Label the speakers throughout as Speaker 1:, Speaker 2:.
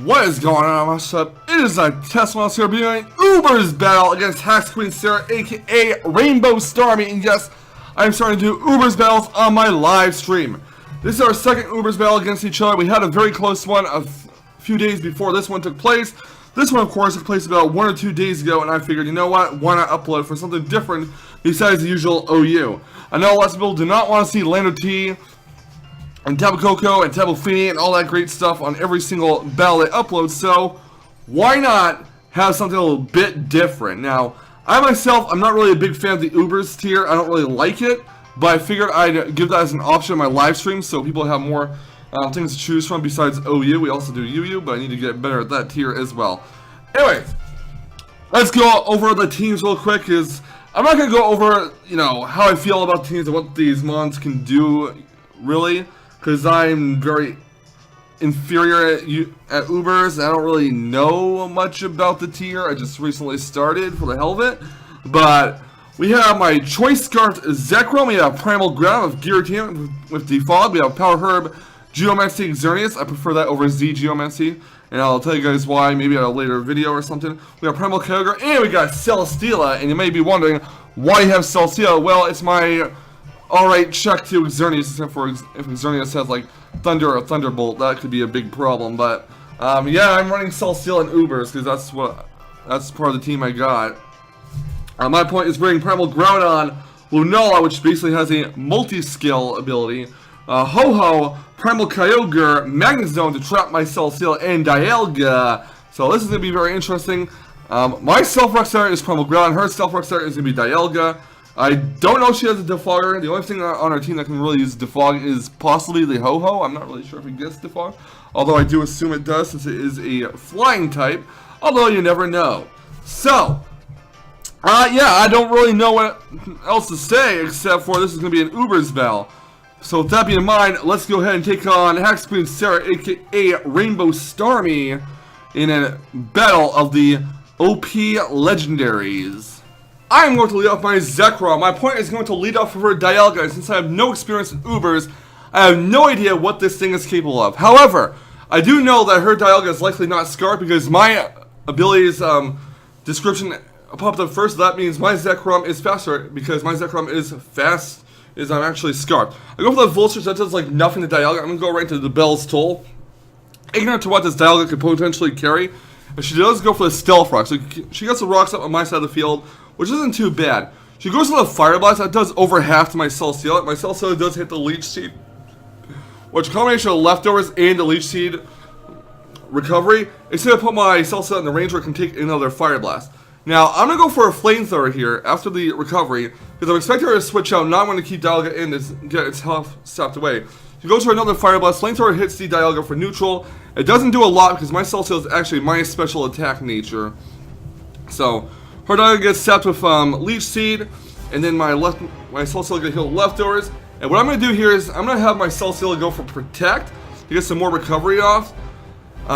Speaker 1: What is going on, Mousetrap? It is a Teslamouse here doing Uber's battle against HaxQueenSera, aka Rainbow Stormy, and yes, I'm starting to do Uber's battles on my live stream. This is our second Uber's battle against each other. We had a very close one a few days before this one took place. This one, of course, took place about 1 or 2 days ago, and I figured, you know what, why not upload for something different besides the usual OU. I know lots of people do not want to see Lando T and Tabacoco and Tabofini and all that great stuff on every single battle they upload, so why not have something a little bit different? Now, I myself, I'm not really a big fan of the Ubers tier. I don't really like it, but I figured I'd give that as an option in my live stream so people have more things to choose from besides OU. We also do UU, but I need to get better at that tier as well. Anyway, let's go over the teams real quick, because I'm not going to go over, you know, how I feel about teams and what these mons can do, really, because I'm very inferior at Ubers. I don't really know much about the tier. I just recently started for the hell of it. But we have my Choice Scarf Zekrom. We have Primal Ground with Guillotine with Defog. We have Power Herb Geomancy Xerneas. I prefer that over Z Geomancy, and I'll tell you guys why maybe at a later video or something. We have Primal Kyogre, and we got Celesteela. And you may be wondering why you have Celesteela. Well, it's my alright check to Xerneas, except for if Xerneas has like Thunder or Thunderbolt, that could be a big problem. But yeah, I'm running Celesteela and Ubers because that's part of the team I got. My point is bringing Primal Groudon, Lunala, which basically has a multi-skill ability, Ho-Ho, Primal Kyogre, Magnezone to trap my Celesteela, and Dialga. So this is going to be very interesting. My Self-Rock is Primal Groudon, her Self-Rock is going to be Dialga. I don't know if she has a Defogger. The only thing on our team that can really use Defog is possibly the Ho-Ho. I'm not really sure if it gets Defog, although I do assume it does since it is a flying type, although you never know. So, yeah, I don't really know what else to say except for this is going to be an Uber's battle. So with that being in mind, let's go ahead and take on HaxQueenSera, aka Rainbow Stormy, in a battle of the OP Legendaries. I'm going to lead off my Zekrom. My point is going to lead off for her Dialga. Since I have no experience with Ubers, I have no idea what this thing is capable of. However, I do know that her Dialga is likely not Scarf because my abilities description popped up first. That means my Zekrom is faster because my Zekrom is fast. I'm actually Scarf. I go for the Vulture, that does like nothing to Dialga. I'm going to go right into the Bell's Toll. Ignorant to what this Dialga could potentially carry, but she does go for the Stealth Rock. So she gets the rocks up on my side of the field, which isn't too bad. She goes for the Fire Blast. That does over half to my Celesteela. My Celesteela does hit the Leech Seed, which combination of leftovers and the Leech Seed recovery, it's going to put my Celesteela in the range where it can take another Fire Blast. Now, I'm going to go for a Flamethrower here after the recovery, because I'm expecting her to switch out, not want to keep Dialga in to get its health sapped away. She goes for another Fire Blast. Flamethrower hits the Dialga for neutral. It doesn't do a lot because my Celesteela is actually my special attack nature. So, her Dialga gets sapped with Leech Seed, and then my Celesteela gets healed leftovers. And what I'm going to do here is I'm going to have my Celesteela go for Protect to get some more recovery off.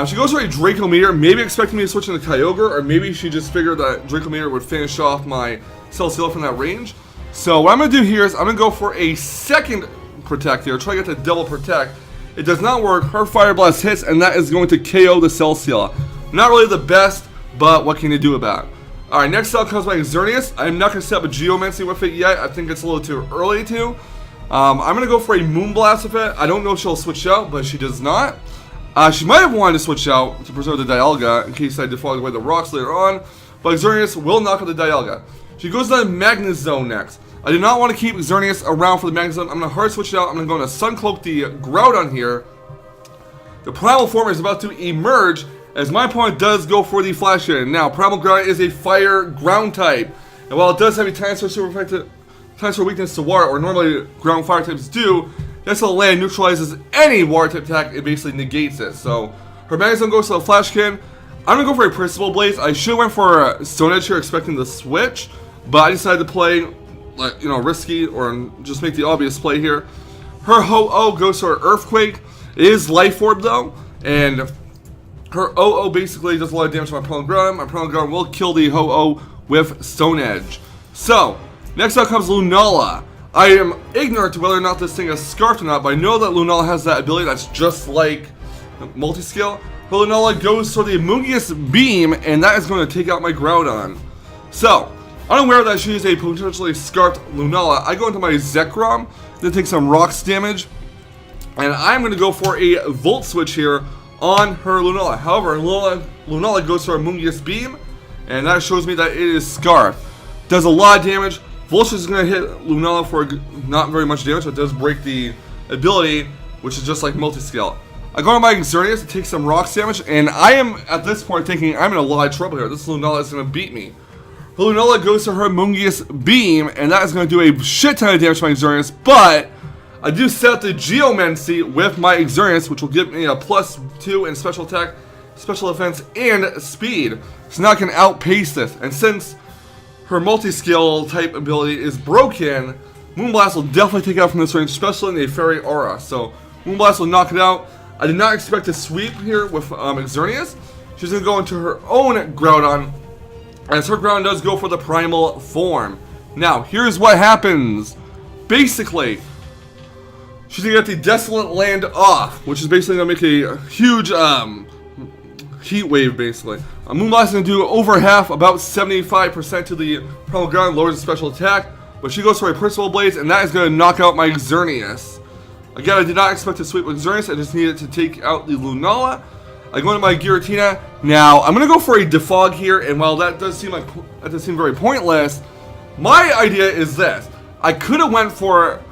Speaker 1: She goes for a Draco Meteor, maybe expecting me to switch into Kyogre, or maybe she just figured that Draco Meteor would finish off my Celesteela from that range. So what I'm going to do here is I'm going to go for a second Protect here, try to get the double Protect. It does not work, her Fire Blast hits, and that is going to KO the Celesteela. Not really the best, but what can you do about it? Alright, next up comes my Xerneas. I'm not going to set up a Geomancy with it yet, I think it's a little too early to. I'm going to go for a Moonblast with it. I don't know if she'll switch out, but she does not. She might have wanted to switch out to preserve the Dialga in case I defog away the rocks later on, but Xerneas will knock out the Dialga. She goes to the Magnezone next. I do not want to keep Xerneas around for the Magnezone. I'm going to hard switch it out. I'm going to go into Suncloak the Groudon here. The Primal form is about to emerge as my opponent does go for the Flash Cannon. Now, Primal Groudon is a Fire Ground type, and while it does have a transfer weakness to water, or normally Ground Fire types do, this land neutralizes any water type attack, it basically negates it. So, her Magnezone goes to the Flash Cannon. I'm going to go for a Principal Blaze. I should have went for a Stone Edge here expecting the switch, but I decided to play, like, you know, risky, or just make the obvious play here. Her Ho-Oh goes to her Earthquake. It is Life Orb though, and her O-Oh basically does a lot of damage to my Primal Groudon. My Primal Groudon will kill the Ho-Oh with Stone Edge. So, next up comes Lunala. I am ignorant to whether or not this thing is Scarfed or not, but I know that Lunala has that ability that's just like multi-skill. Her Lunala goes for the Mungus Beam, and that is going to take out my Groudon. So, unaware that she is a potentially scarfed Lunala, I go into my Zekrom, then take some Rocks damage, and I'm going to go for a Volt Switch here on her Lunala. However, Lunala goes for a Mungus Beam, and that shows me that it is scarfed. Does a lot of damage. Volt Switch is going to hit Lunala for not very much damage, but it does break the ability, which is just like Multiscale. I go on my Xerneas to take some Rocks damage, and I am, at this point, thinking I'm in a lot of trouble here. This Lunala is going to beat me. Her Lunala goes to her Mungus Beam, and that is going to do a shit ton of damage to my Xerneas, but I do set up the Geomancy with my Xerneas, which will give me a +2 in special attack, special defense, and speed. So now I can outpace this, and since her multi-skill type ability is broken, Moonblast will definitely take it out from this range, especially in the Fairy Aura. So Moonblast will knock it out. I did not expect to sweep here with Xerneas. She's going to go into her own Groudon, as her Groudon does go for the Primal form. Now, here's what happens. Basically, she's going to get the Desolate Land off, which is basically going to make a huge heat wave, basically. Moonblast is going to do over half, about 75% to the Primal Ground, lowers the special attack, but she goes for a Principal Blaze, and that is going to knock out my Xerneas. Again, I did not expect to sweep with Xerneas, I just needed to take out the Lunala. I go into my Giratina. Now, I'm going to go for a Defog here, and while that does seem very pointless, my idea is this. I could have went for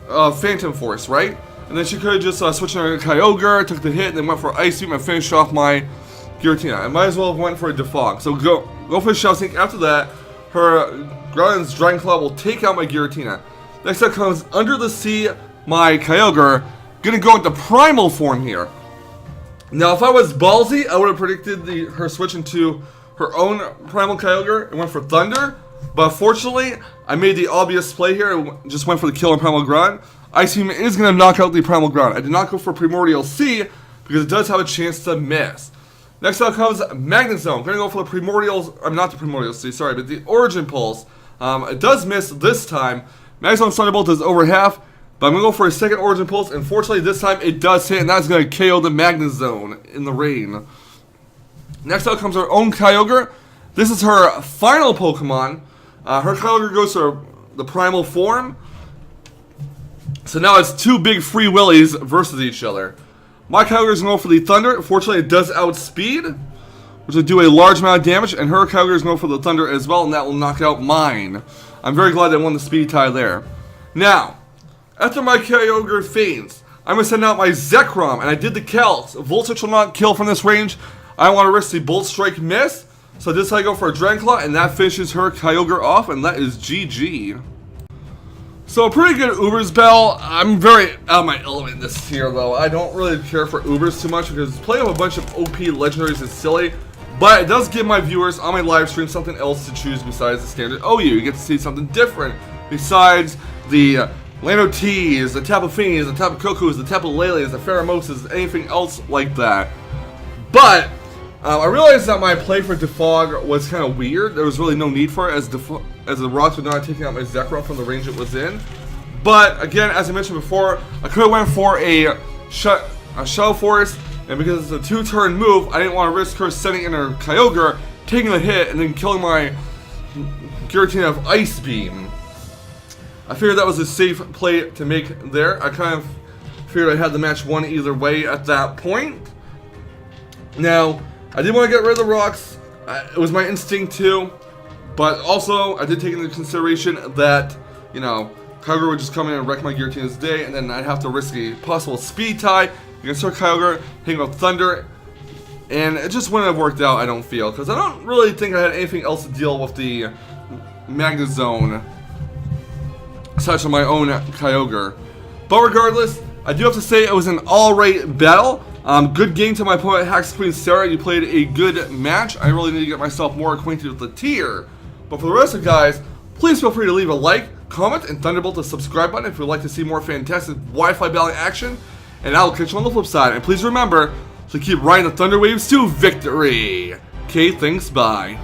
Speaker 1: Phantom Force, right? And then she could have just switched on Kyogre, took the hit, and then went for Ice Beam and finished off my Giratina. I might as well have went for a Defog. So go for a Shell Sink. After that, her Groudon's Dragon Claw will take out my Giratina. Next up comes Under the Sea, my Kyogre. Gonna go into Primal form here. Now, if I was ballsy, I would have predicted her switch into her own Primal Kyogre and went for Thunder. But fortunately, I made the obvious play here and just went for the kill on Primal Groudon. Ice Beam is going to knock out the Primal Groudon. I did not go for Primordial Sea because it does have a chance to miss. Next up comes Magnezone. I'm going to go for the Primordial, not the Primordial Sea, sorry, but the Origin Pulse. It does miss this time. Magnezone's Thunderbolt is over half, but I'm going to go for a second Origin Pulse. And fortunately, this time it does hit, and that's going to KO the Magnezone in the rain. Next up comes our own Kyogre. This is her final Pokemon. Her Kyogre goes to the Primal form. So now it's two big Free Willies versus each other. My Kyogre is going to go for the Thunder. Fortunately, it does outspeed, which will do a large amount of damage. And her Kyogre is going for the Thunder as well, and that will knock out mine. I'm very glad I won the speed tie there. Now, after my Kyogre faints, I'm going to send out my Zekrom, and I did the Calcs. Volt Switch will not kill from this range. I don't want to risk the Bolt Strike miss. So this I go for a Dragon Claw, and that finishes her Kyogre off, and that is GG. So a pretty good Ubers battle. I'm very out of my element this tier, though. I don't really care for Ubers too much because playing with a bunch of OP legendaries is silly. But it does give my viewers on my live stream something else to choose besides the standard OU. You get to see something different besides the Lano Teas, the Tapu Finis, the Tapu Kokus, the Tapu Lele's, the Pheromoses, anything else like that. But I realized that my play for Defog was kind of weird. There was really no need for it as the rocks were not taking out my Zekrom from the range it was in. But again, as I mentioned before, I could have went for a Shell Force, and because it's a 2-turn move, I didn't want to risk her sending in her Kyogre, taking the hit, and then killing my Giratina of Ice Beam. I figured that was a safe play to make there. I kind of figured I had the match won either way at that point. Now, I did want to get rid of the rocks. It was my instinct to, but also I did take into consideration that, you know, Kyogre would just come in and wreck my Giratina's day, and then I'd have to risk a possible speed tie against her Kyogre, hitting with Thunder, and it just wouldn't have worked out, I don't feel, because I don't really think I had anything else to deal with the Magnezone, such on my own Kyogre. But regardless, I do have to say it was an alright battle. Good game to my opponent, HaxQueenSera. You played a good match. I really need to get myself more acquainted with the tier. But for the rest of you guys, please feel free to leave a like, comment, and Thunderbolt the subscribe button if you'd like to see more fantastic Wi-Fi battling action. And I'll catch you on the flip side. And please remember to keep riding the Thunder Waves to victory. Okay, thanks, bye.